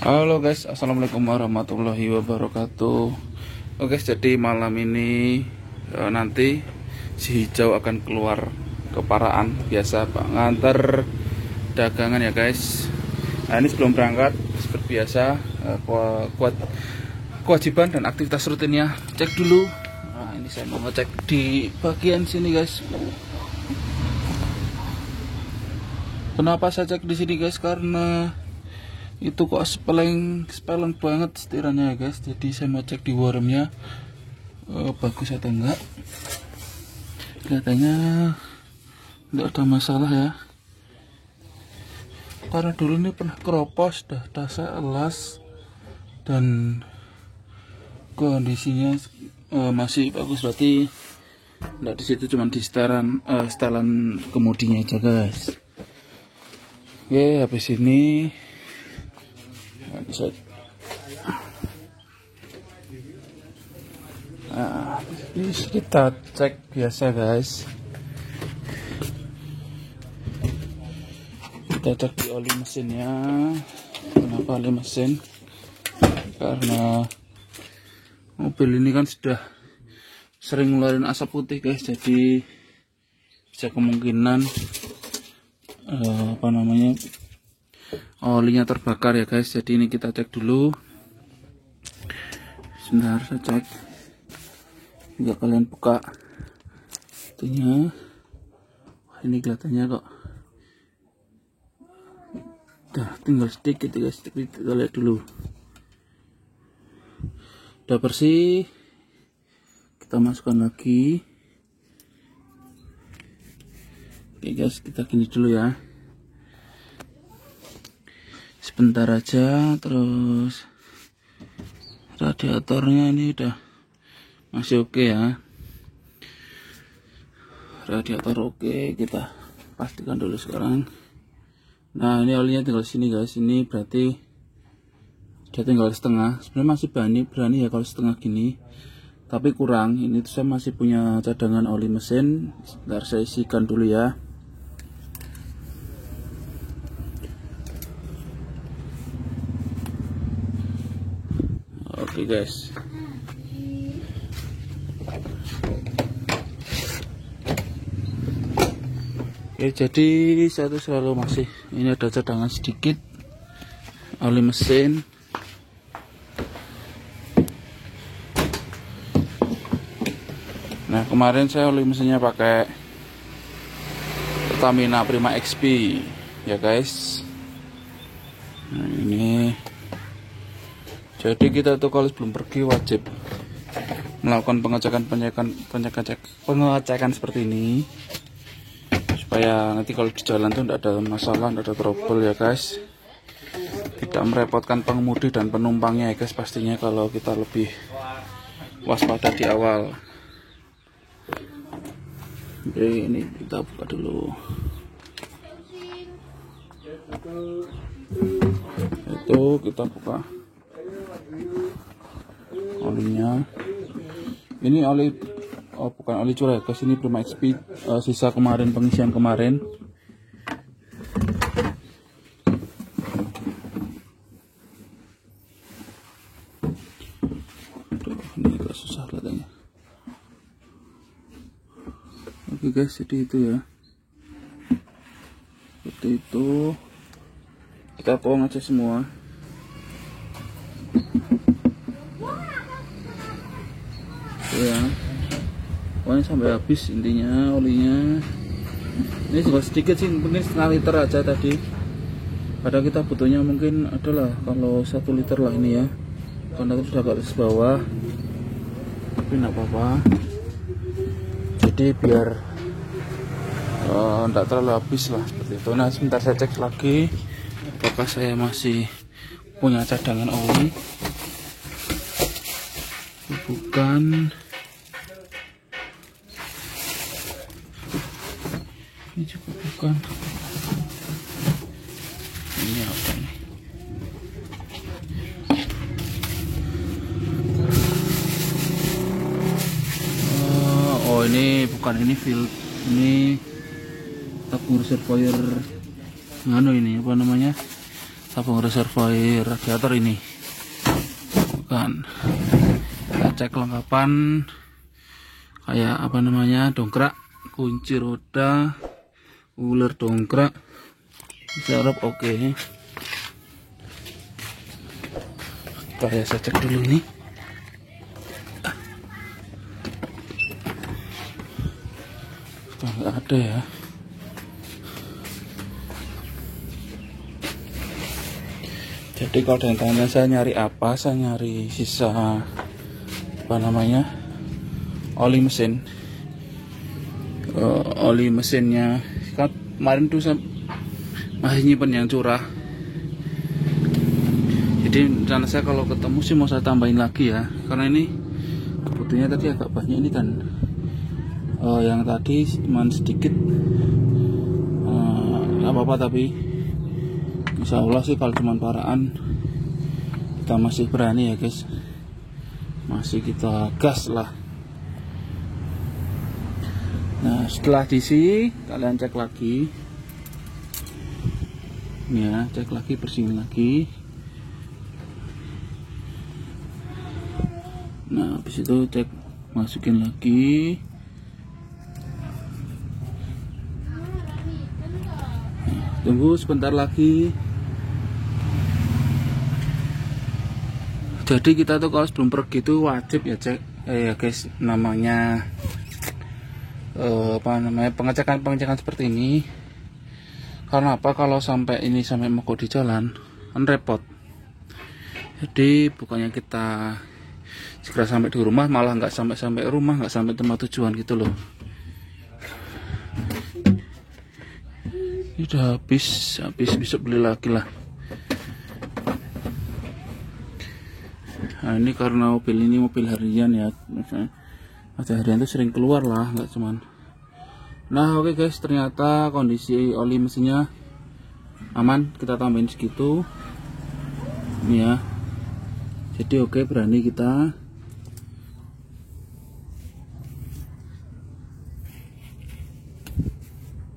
Halo guys, assalamualaikum warahmatullahi wabarakatuh. Oke guys, jadi malam ini nanti si hijau akan keluar ke Paraan biasa Pak, nganter dagangan ya guys. Nah ini sebelum berangkat seperti biasa kewajiban dan aktivitas rutinnya cek dulu. Nah ini saya mau ngecek di bagian sini guys. Kenapa saya cek di sini guys? Karena itu kok spelling banget setirannya ya guys. Jadi saya mau cek di wormnya bagus atau enggak. Kelihatannya enggak ada masalah ya, karena dulu ini pernah keropos, dah saya elas dan kondisinya masih bagus. Berarti enggak di situ, cuma di setelan kemudinya aja guys. Oke, habis ini bisa kita cek biasa guys. Kita cek di oli mesinnya. Kenapa oli mesin? Karena mobil ini kan sudah sering ngeluarin asap putih guys, jadi bisa kemungkinan olinya terbakar ya guys. Jadi ini kita cek dulu. Sebentar saya cek. Jika kalian buka itunya, ini kelihatannya kok tinggal sedikit ya guys. Kita lihat dulu. Udah bersih, kita masukkan lagi. Oke guys, kita gini dulu ya, sebentar aja. Terus radiatornya ini udah masih oke ya, radiator oke. Kita pastikan dulu sekarang. Nah ini olinya tinggal sini guys. Ini berarti dia tinggal setengah. Sebenarnya masih berani ya kalau setengah gini, tapi kurang. Ini tuh saya masih punya cadangan oli mesin. Sebentar saya isikan dulu ya. Oke guys, oke, jadi saya tuh selalu masih ini ada cadangan sedikit oli mesin. Nah kemarin saya oli mesinnya pakai Pertamina Prima XP ya guys. Nah ini, jadi kita tuh kalau sebelum pergi wajib melakukan pengecekan seperti ini, supaya nanti kalau di jalan tuh tidak ada masalah, tidak ada trouble ya guys. Tidak merepotkan pengemudi dan penumpangnya ya guys, pastinya kalau kita lebih waspada di awal. Oke, ini kita buka dulu. Itu kita buka olinya. Ini oli, bukan oli curah guys, ini Prima XP sisa kemarin, pengisian kemarin. Aduh, ini agak susah kelihatannya. Oke guys, jadi itu ya, seperti itu. Kita tuang aja semua. Ya, pokoknya sampai habis intinya olinya. Ini juga sedikit sih, mungkin setengah liter aja tadi. Padahal kita butuhnya mungkin adalah kalau 1 liter lah ini ya, karena itu sudah garis bawah. Tapi enggak apa-apa. Jadi biar enggak terlalu habis lah seperti itu. Nah sebentar saya cek lagi apakah saya masih punya cadangan oli. Bukan. Ini juga bukan. Ini apa nih? Oh ini bukan, ini ini tabung reservoir ini apa namanya, tabung reservoir radiator ini. Bukan. Kita cek kelengkapan kayak apa namanya, dongkrak, kunci roda, uler dongkrak, serep oke. Saya cek dulu nih. Nggak ada ya. Jadi kalau ada yang tanya saya nyari apa, saya nyari sisa apa namanya, oli mesin. Oli mesinnya kan kemarin tuh saya masih nyimpen yang curah. Jadi rencana saya kalau ketemu sih mau saya tambahin lagi ya, karena ini butuhnya tadi agak banyak ini kan. Yang tadi cuma sedikit, nggak apa-apa, tapi insya Allah sih kalau cuma paraan kita masih berani ya guys, masih kita gas lah. Nah setelah diisi kalian cek lagi ya, cek lagi, bersihin lagi. Nah habis itu cek, masukin lagi. Tunggu sebentar lagi. Jadi kita tuh kalau sebelum pergi itu wajib ya cek ya guys, namanya pengecekan seperti ini. Karena apa, kalau sampai ini sampai mogok di jalan kan repot. Jadi bukannya kita segera sampai di rumah, malah nggak sampai rumah, nggak sampai tempat tujuan gitu loh. Ini udah habis besok beli lagi lah. Nah ini karena mobil ini mobil harian ya, ada harian itu sering keluar lah, nggak cuman. Nah oke guys, ternyata kondisi oli mesinnya aman, kita tambahin segitu ini ya. Jadi oke, berani kita.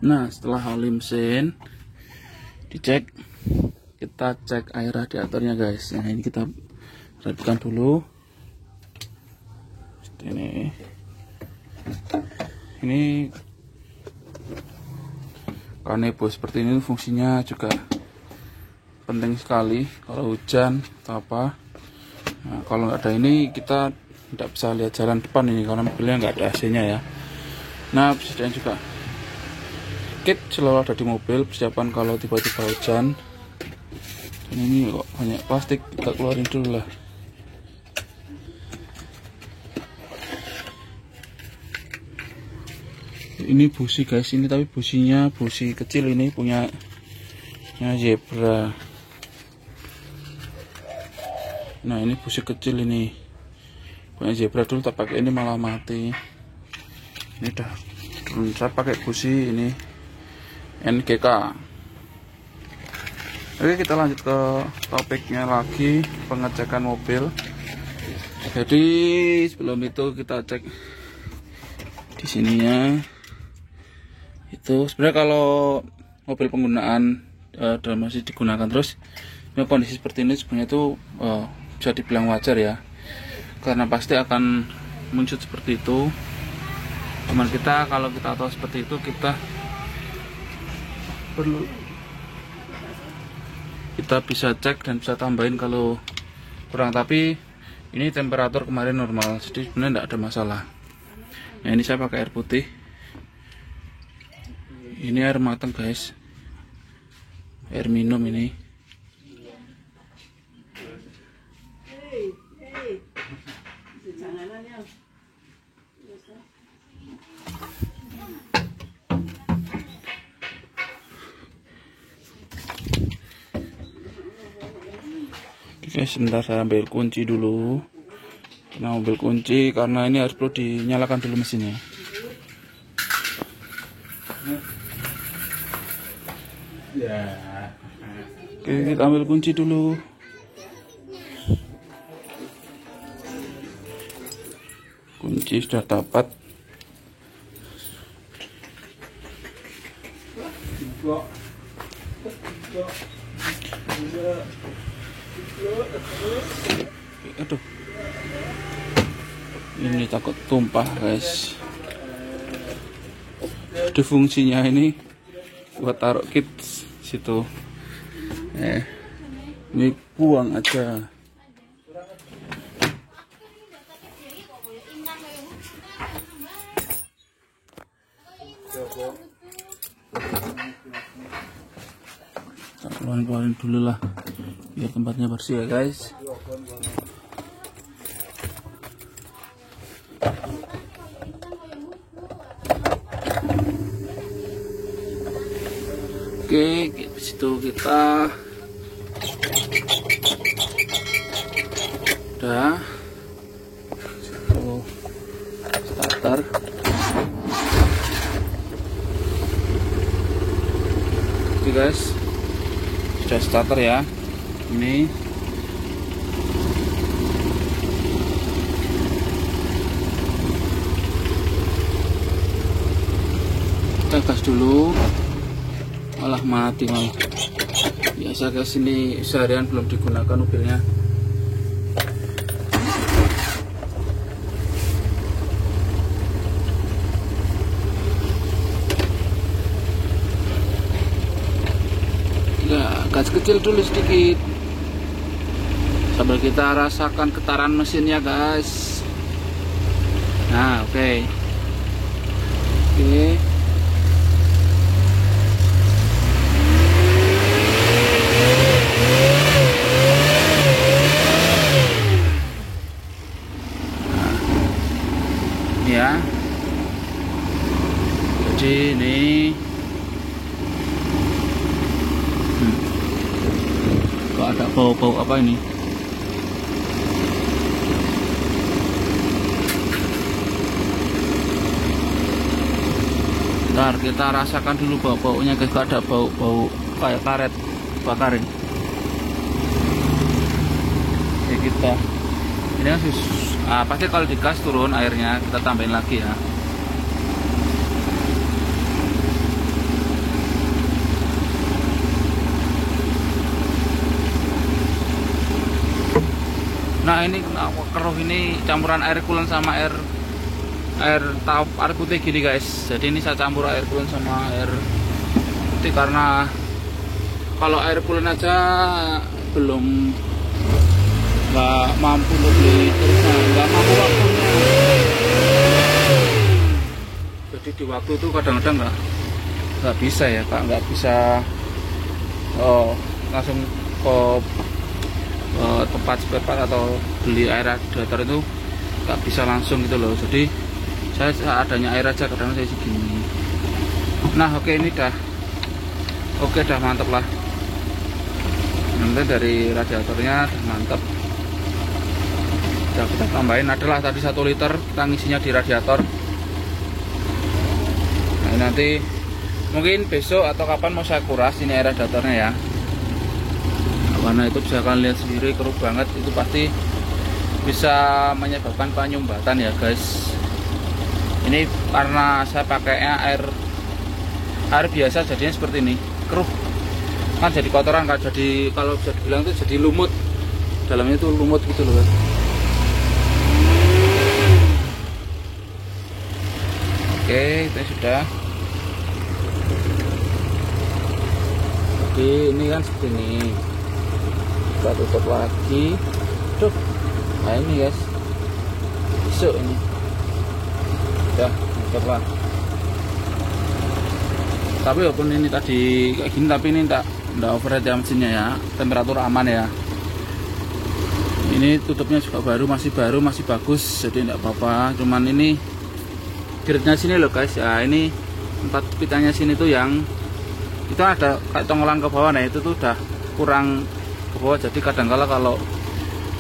Nah setelah oli mesin dicek, kita cek air radiatornya guys. Nah ini kita perhatikan dulu. Ini kanebo seperti ini fungsinya juga penting sekali kalau hujan atau apa. Nah kalau nggak ada ini kita tidak bisa lihat jalan depan ini karena mobilnya nggak ada AC-nya ya. Nah persediaan juga kit selalu ada di mobil, persiapan kalau tiba-tiba hujan. Dan ini kok banyak plastik, kita keluarin dulu lah. Ini busi guys, ini tapi businya busi kecil, ini punya Zebra. Nah ini busi kecil ini punya Zebra, dulu tak pakai ini malah mati. Ini dah saya pakai busi ini NGK. Oke kita lanjut ke topiknya lagi, pengecekan mobil. Jadi sebelum itu kita cek di sininya. Itu sebenarnya kalau mobil penggunaan dan masih digunakan terus, kondisi seperti ini sebenarnya itu bisa dibilang wajar ya, karena pasti akan muncul seperti itu. Cuman kita kalau kita tahu seperti itu, kita bisa cek dan bisa tambahin kalau kurang. Tapi ini temperatur kemarin normal, jadi sebenarnya tidak ada masalah. Nah ini saya pakai air putih, ini air matang guys, air minum ini. Oke sebentar, saya ambil kunci dulu. Nah ambil kunci karena ini harus perlu dinyalakan dulu mesinnya. Oke kita ambil kunci dulu. Kunci sudah dapat. Aduh, ini takut tumpah guys. Ada fungsinya ini buat taruh kit situ. Ini buang aja. Keluarin dulu lah biar tempatnya bersih ya guys. Oke, di situ kita udah starter. Oke guys, sudah starter ya. Ini kita gas dulu. Malah mati malah. Biasa guys, ini seharian belum digunakan mobilnya. Ya, gas kecil dulu sedikit sambil kita rasakan getaran mesinnya guys. Nah, oke. Ya, jadi ini kok ada bau-bau apa ini? Ntar kita rasakan dulu bau-baunya guys. Kok ada bau-bau kayak karet bakarin. Ya kita ini kan pasti kalau digas turun airnya, kita tambahin lagi ya. Nah ini keruh ini campuran air coolant sama air putih gini guys. Jadi ini saya campur air coolant sama air putih karena kalau air coolant aja belum nggak mampu lebih terus, nggak mampu waktunya. Jadi di waktu itu kadang-kadang nggak bisa ya Kak, nggak bisa langsung ke tempat spare part atau beli air radiator itu nggak bisa langsung gitu loh. Jadi saya adanya air aja kadang saya segini. Nah oke, ini dah oke, dah mantep lah. Nanti dari radiatornya dah mantep. Udah kita tambahin adalah tadi 1 liter kita ngisinya di radiator. Nah nanti mungkin besok atau kapan mau saya kuras ini air radiatornya ya, karena itu bisa kalian lihat sendiri keruh banget. Itu pasti bisa menyebabkan penyumbatan ya guys. Ini karena saya pakainya air biasa jadinya seperti ini, keruh kan, jadi kotoran kan, jadi kalau bisa dibilang itu jadi lumut, dalamnya itu lumut gitu loh guys. Oke, itu sudah. Jadi ini kan seperti ini. Kita tutup lagi. Tuh. Nah ini guys. Besok ini. Udah, tutup lah. Tapi walaupun ini tadi kayak gini, tapi ini enggak overheat ya mesinnya ya. Temperatur aman ya. Ini tutupnya juga baru, masih bagus. Jadi enggak apa-apa. Cuman ini gridnya sini loh guys ya, ini 4 pitanya sini tuh yang itu ada kayak tonggolan ke bawah. Nah itu tuh udah kurang ke bawah, jadi kadang-kala kalau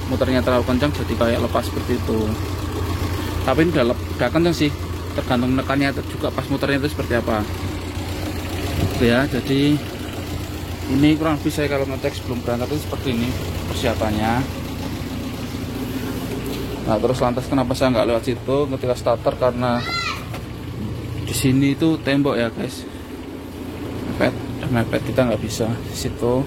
muternya terlalu kencang jadi kayak lepas seperti itu. Tapi ini udah kencang sih, tergantung nekannya juga pas muternya itu seperti apa. Oke ya, jadi ini kurang lebih saya kalau ngetek sebelum berangkat itu seperti ini persiapannya. Nah terus lantas kenapa saya nggak lewat situ ketika starter, karena di sini itu tembok ya guys, mepet kita nggak bisa di situ.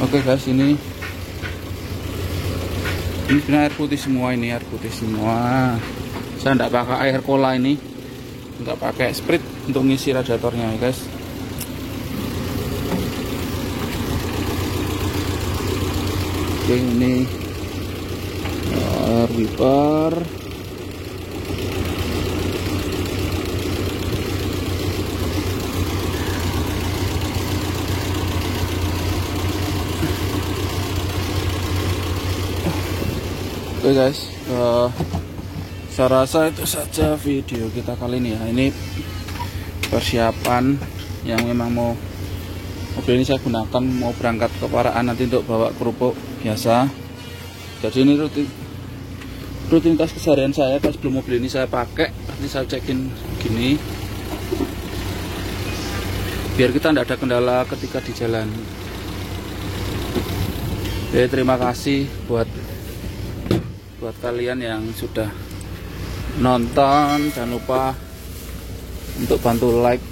Oke guys, ini sebenarnya air putih semua, ini air putih semua. Saya tidak pakai air cola ini, nggak pakai Sprite untuk ngisi radiatornya ya guys. Oke, ini air wiper. Oke guys, saya rasa itu saja video kita kali ini ya. Ini persiapan yang memang mobil ini saya gunakan mau berangkat ke Paraan nanti untuk bawa kerupuk biasa. Jadi ini rutinitas keseharian saya. Pas sebelum mobil ini saya pakai, nanti saya cekin gini biar kita tidak ada kendala ketika di jalan. Oke, terima kasih buat kalian yang sudah nonton. Jangan lupa untuk bantu like,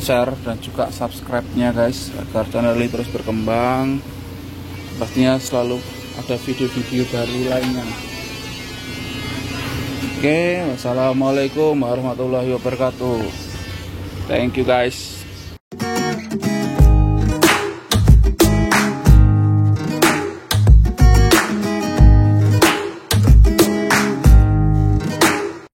share, dan juga subscribe-nya guys, agar channel ini terus berkembang. Pastinya selalu ada video-video baru lainnya. Oke, wassalamualaikum warahmatullahi wabarakatuh. Thank you guys.